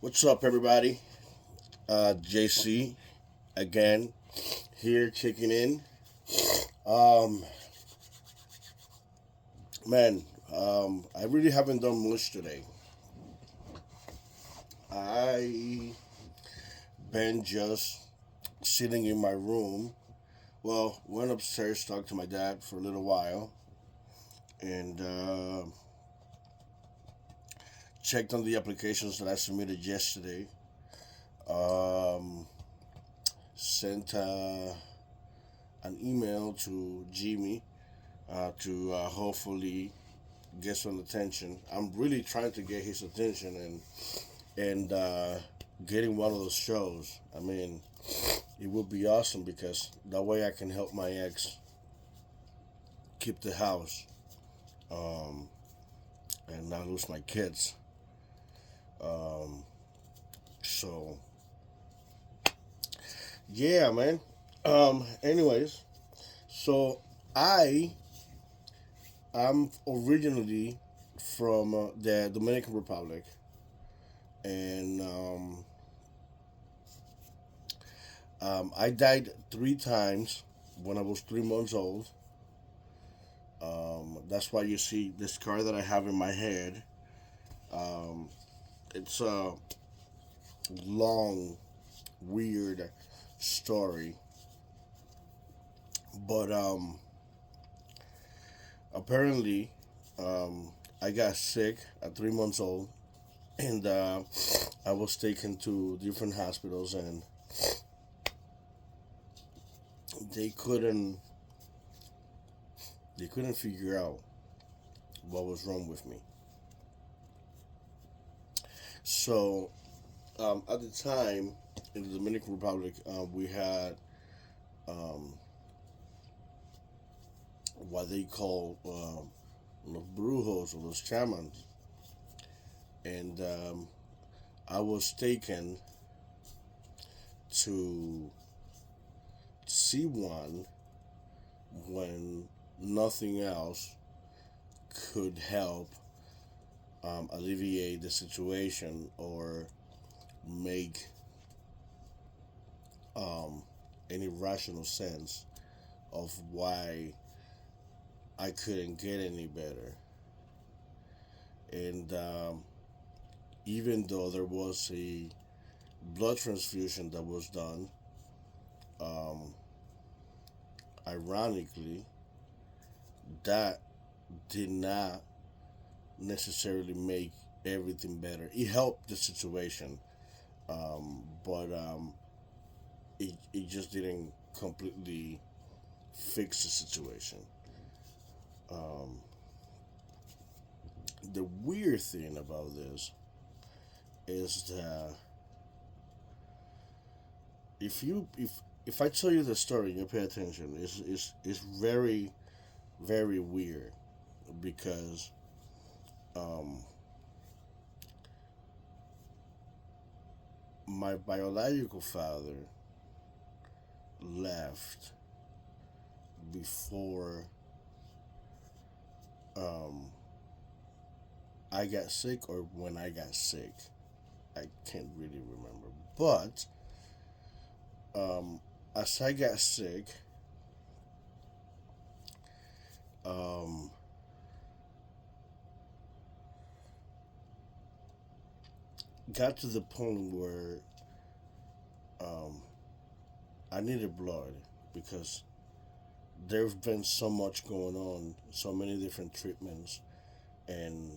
What's up, everybody? JC again here checking in. Um, man, I really haven't done much today. I been just sitting in my room. Well, went upstairs, talked to my dad for a little while, and checked on the applications that I submitted yesterday. Um, Sent an email to Jimmy to hopefully get some attention. I'm really trying to get his attention and getting one of those shows. I mean, it would be awesome because that way I can help my ex keep the house um, and not lose my kids. Um, so yeah, man. Anyways, so I I'm originally from the Dominican Republic, and I died 3 times when I was 3 months old. That's why you see this scar that I have in my head. Um, it's a long, weird story, but apparently, I got sick at 3 months old, and I was taken to different hospitals, and they couldn't they couldn't figure out what was wrong with me. So at the time in the Dominican Republic, we had um, what they call los brujos or los chamans, and I was taken to see one when nothing else could help alleviate the situation or make um, any rational sense of why I couldn't get any better. And even though there was a blood transfusion that was done, um, ironically, that did not necessarily make everything better. It helped the situation, but it just didn't completely fix the situation. Um, the weird thing about this is that if I tell you the story and you pay attention, it's very very weird because um, my biological father left before um, I got sick or when I got sick. I can't really remember. But um, as I got sick, um, got to the point where um, I needed blood because there's been so much going on, so many different treatments, and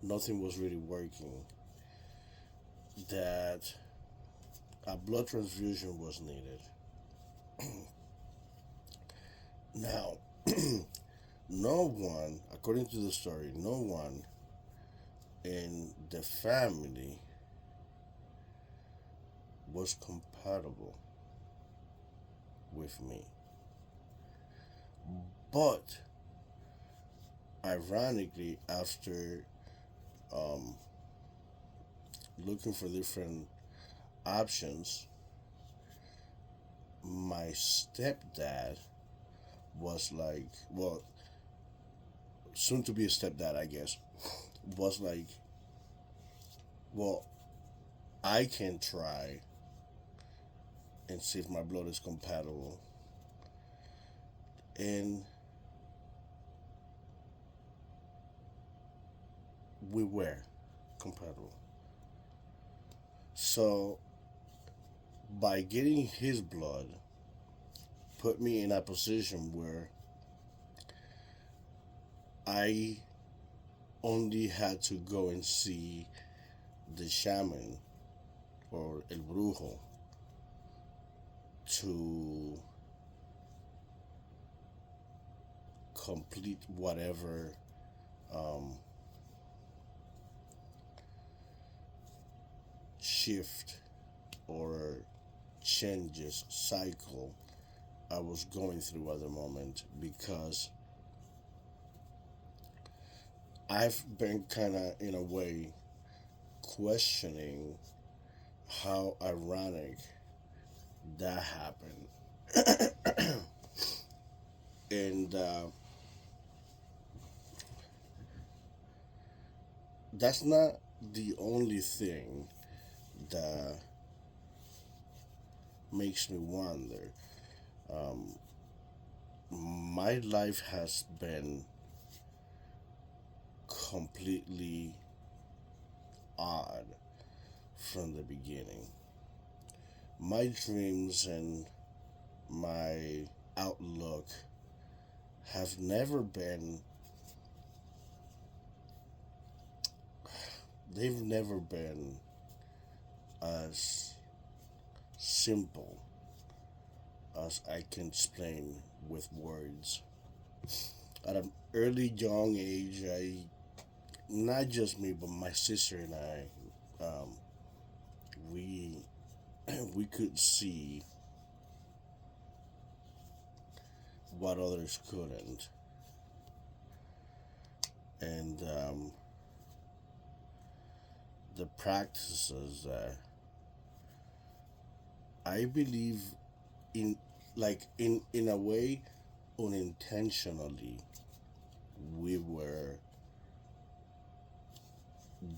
nothing was really working. That a blood transfusion was needed. Now, no one, according to the story, no one in the family was compatible with me. But ironically, after um, looking for different options, my stepdad was like, well, soon to be a stepdad, I guess, was like, Well, I can try and see if my blood is compatible. And we were compatible. So by getting his blood, put me in a position where I only had to go and see the shaman or el brujo to complete whatever um, shift or changes cycle I was going through at the moment, because I've been kind of, in a way, questioning how ironic that happened. And that's not the only thing that makes me wonder. Um, my life has been completely odd from the beginning. My dreams and my outlook have never been, they've never been as simple as I can explain with words. At an early young age, not just me, but my sister and we we could see what others couldn't, and the practices that I believe in, like in a way, unintentionally, we were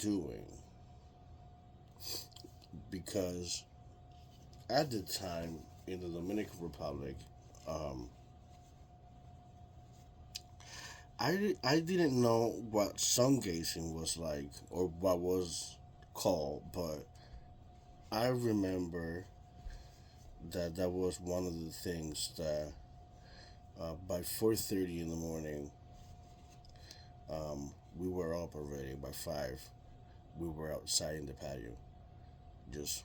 doing, because at the time in the Dominican Republic, um, I didn't know what sun gazing was like or what was called, but I remember that that was one of the things that by 4:30 in the morning, we were up already. By 5, we were outside in the patio, just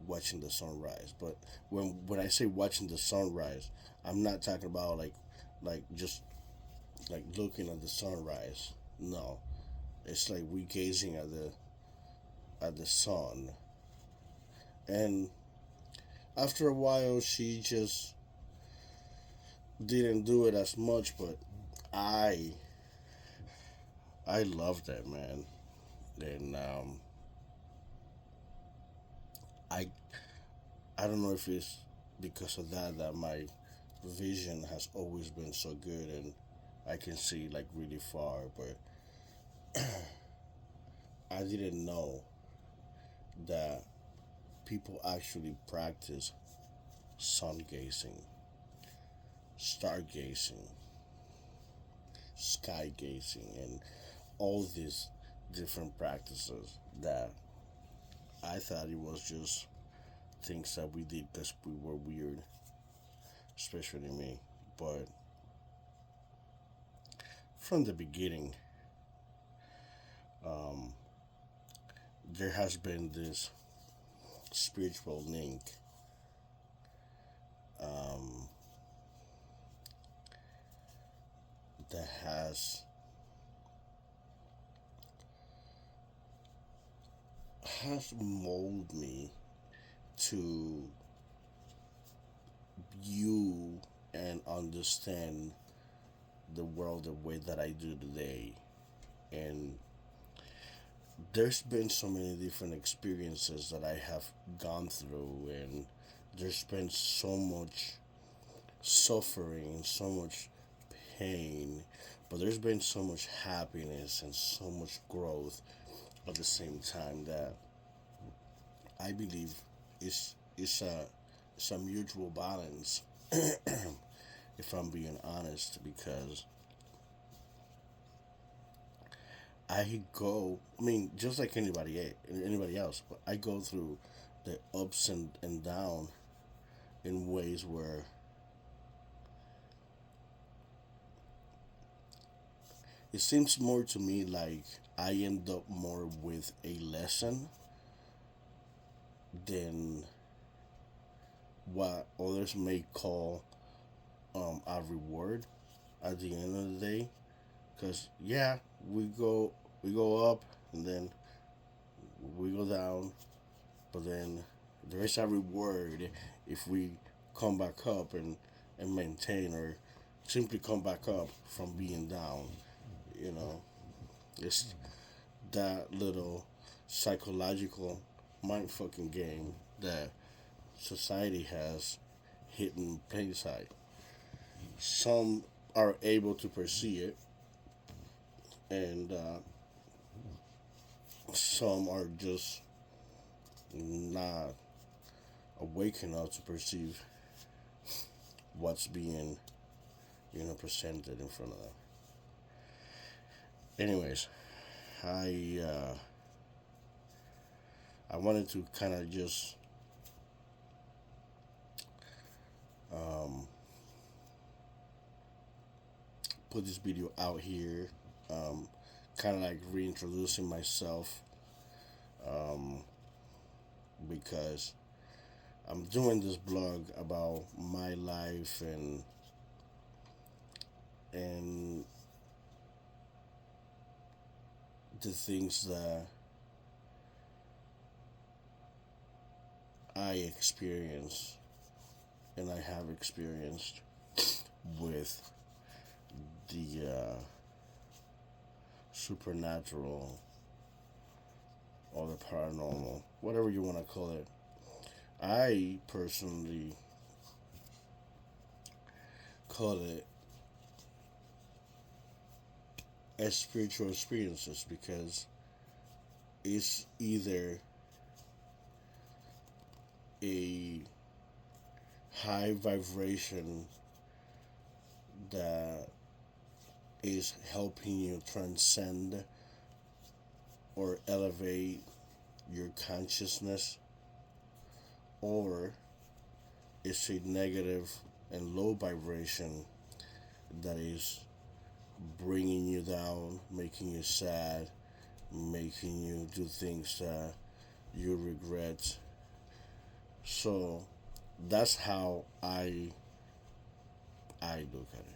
watching the sunrise. But when I say watching the sunrise, I'm not talking about just like looking at the sunrise. No, it's like we gazing at the sun. And after a while, she just didn't do it as much, but I I love that, man. And I I don't know if it's because of that my vision has always been so good, and I can see like really far, but I didn't know that people actually practice sun gazing, stargazing, sky gazing, and all these different practices that I thought it was just things that we did because we were weird, especially me. But from the beginning, um, there has been this spiritual link, um, that has molded me to view and understand the world the way that I do today. And there's been so many different experiences that I have gone through, and there's been so much suffering, so much pain, but there's been so much happiness and so much growth at the same time that I believe it's a mutual balance. If I'm being honest, because I mean, just like anybody else, but I go through the ups and down in ways where it seems more to me like I end up more with a lesson than what others may call a reward at the end of the day. Cause yeah, we go up and then we go down, but then there is a reward if we come back up and maintain or simply come back up from being down. You know, it's that little psychological mind fucking game that society has hidden plain sight. Some are able to perceive it, and some are just not awake enough to perceive what's being, presented in front of them. Anyways, I I wanted to kind of just um, put this video out here, kind of like reintroducing myself, um, because I'm doing this blog about my life and the things that I experience and I have experienced with the supernatural or the paranormal, whatever you want to call it. I personally call it as spiritual experiences because it's either a high vibration that is helping you transcend or elevate your consciousness, or it's a negative and low vibration that is bringing you down, making you sad, making you do things that you regret. So that's how I look at it.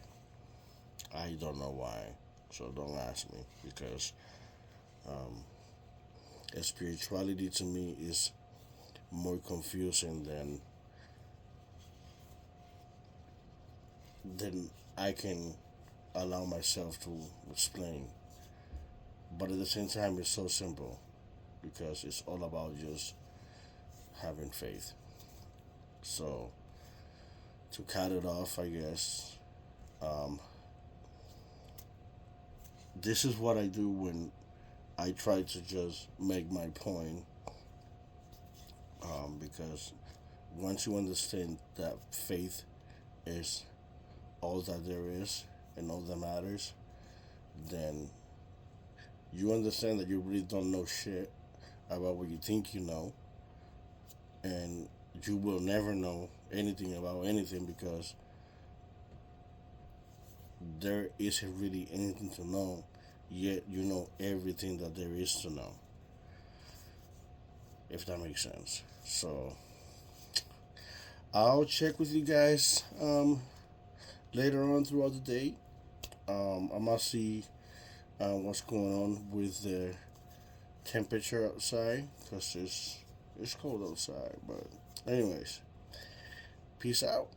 I don't know why, so don't ask me, because um, spirituality to me is more confusing than I can allow myself to explain. But at the same time, it's so simple because it's all about just having faith. So to cut it off, I guess, um, this is what I do when I try to just make my point. Because once you understand that faith is all that there is and all that matters, then you understand that you really don't know shit about what you think you know, and you will never know anything about anything because there isn't really anything to know, yet you know everything that there is to know, if that makes sense. So I'll check with you guys later on throughout the day. I must see what's going on with the temperature outside because it's cold outside. But anyways, peace out.